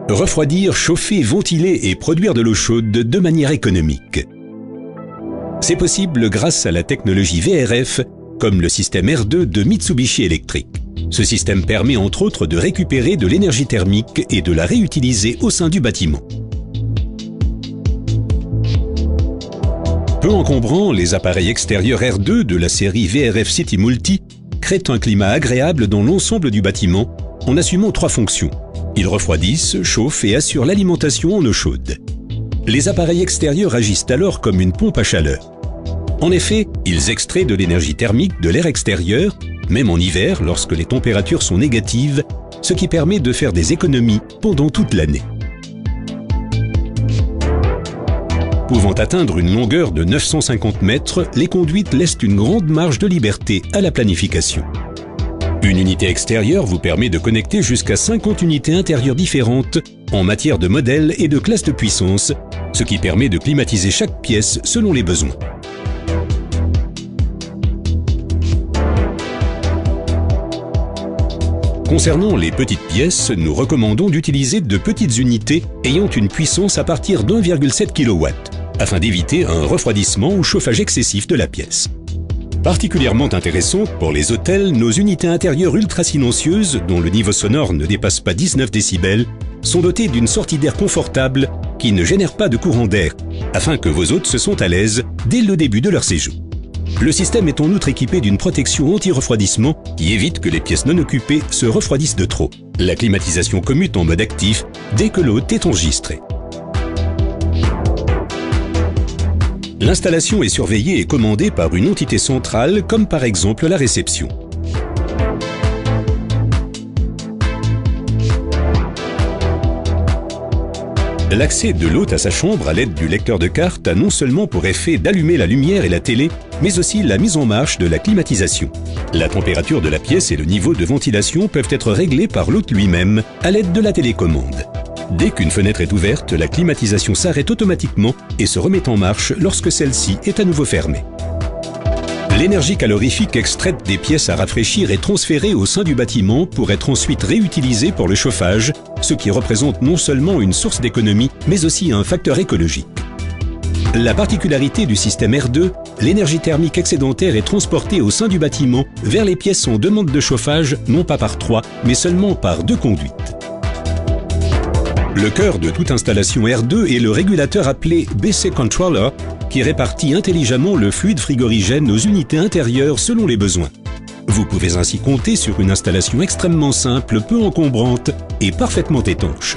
Refroidir, chauffer, ventiler et produire de l'eau chaude de manière économique. C'est possible grâce à la technologie VRF, comme le système R2 de Mitsubishi Electric. Ce système permet entre autres de récupérer de l'énergie thermique et de la réutiliser au sein du bâtiment. Peu encombrants, les appareils extérieurs R2 de la série VRF City Multi créent un climat agréable dans l'ensemble du bâtiment en assumant 3 fonctions. Ils refroidissent, chauffent et assurent l'alimentation en eau chaude. Les appareils extérieurs agissent alors comme une pompe à chaleur. En effet, ils extraient de l'énergie thermique de l'air extérieur, même en hiver lorsque les températures sont négatives, ce qui permet de faire des économies pendant toute l'année. Pouvant atteindre une longueur de 950 mètres, les conduites laissent une grande marge de liberté à la planification. Une unité extérieure vous permet de connecter jusqu'à 50 unités intérieures différentes en matière de modèle et de classe de puissance, ce qui permet de climatiser chaque pièce selon les besoins. Concernant les petites pièces, nous recommandons d'utiliser de petites unités ayant une puissance à partir d'1,7 kW, afin d'éviter un refroidissement ou chauffage excessif de la pièce. Particulièrement intéressantes pour les hôtels, nos unités intérieures ultra silencieuses, dont le niveau sonore ne dépasse pas 19 décibels, sont dotées d'une sortie d'air confortable qui ne génère pas de courant d'air, afin que vos hôtes se sentent à l'aise dès le début de leur séjour. Le système est en outre équipé d'une protection anti-refroidissement qui évite que les pièces non occupées se refroidissent de trop. La climatisation commute en mode actif dès que l'hôte est enregistré. L'installation est surveillée et commandée par une entité centrale, comme par exemple la réception. L'accès de l'hôte à sa chambre à l'aide du lecteur de carte a non seulement pour effet d'allumer la lumière et la télé, mais aussi la mise en marche de la climatisation. La température de la pièce et le niveau de ventilation peuvent être réglés par l'hôte lui-même à l'aide de la télécommande. Dès qu'une fenêtre est ouverte, la climatisation s'arrête automatiquement et se remet en marche lorsque celle-ci est à nouveau fermée. L'énergie calorifique extraite des pièces à rafraîchir est transférée au sein du bâtiment pour être ensuite réutilisée pour le chauffage, ce qui représente non seulement une source d'économie, mais aussi un facteur écologique. La particularité du système R2, l'énergie thermique excédentaire est transportée au sein du bâtiment vers les pièces en demande de chauffage, non pas par 3, mais seulement par 2 conduites. Le cœur de toute installation R2 est le régulateur appelé BC Controller, qui répartit intelligemment le fluide frigorigène aux unités intérieures selon les besoins. Vous pouvez ainsi compter sur une installation extrêmement simple, peu encombrante et parfaitement étanche.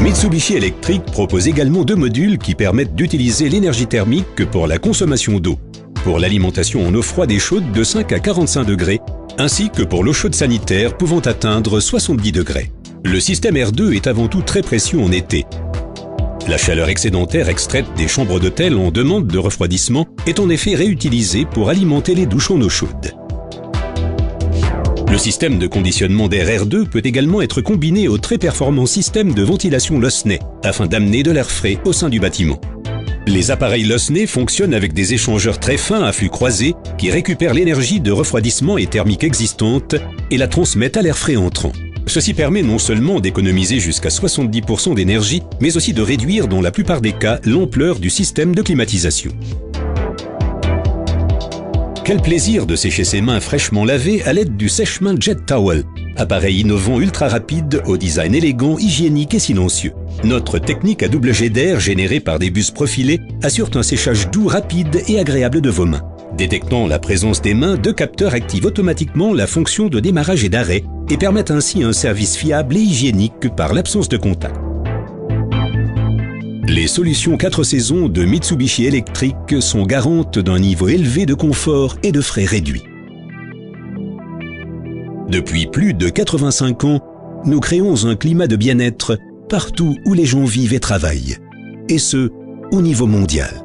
Mitsubishi Electric propose également 2 modules qui permettent d'utiliser l'énergie thermique pour la consommation d'eau, pour l'alimentation en eau froide et chaude de 5 à 45 degrés, ainsi que pour l'eau chaude sanitaire pouvant atteindre 70 degrés. Le système R2 est avant tout très précieux en été. La chaleur excédentaire extraite des chambres d'hôtel en demande de refroidissement est en effet réutilisée pour alimenter les douches en eau chaude. Le système de conditionnement d'air R2 peut également être combiné au très performant système de ventilation Lossney afin d'amener de l'air frais au sein du bâtiment. Les appareils Lossney fonctionnent avec des échangeurs très fins à flux croisés qui récupèrent l'énergie de refroidissement et thermique existante et la transmettent à l'air frais entrant. Ceci permet non seulement d'économiser jusqu'à 70% d'énergie, mais aussi de réduire dans la plupart des cas l'ampleur du système de climatisation. Quel plaisir de sécher ses mains fraîchement lavées à l'aide du sèche-mains Jet Towel, appareil innovant ultra rapide au design élégant, hygiénique et silencieux. Notre technique à double jet d'air générée par des bus profilés assure un séchage doux, rapide et agréable de vos mains. Détectant la présence des mains, 2 capteurs activent automatiquement la fonction de démarrage et d'arrêt et permettent ainsi un service fiable et hygiénique par l'absence de contact. Les solutions 4 saisons de Mitsubishi Electric sont garantes d'un niveau élevé de confort et de frais réduits. Depuis plus de 85 ans, nous créons un climat de bien-être partout où les gens vivent et travaillent, et ce, au niveau mondial.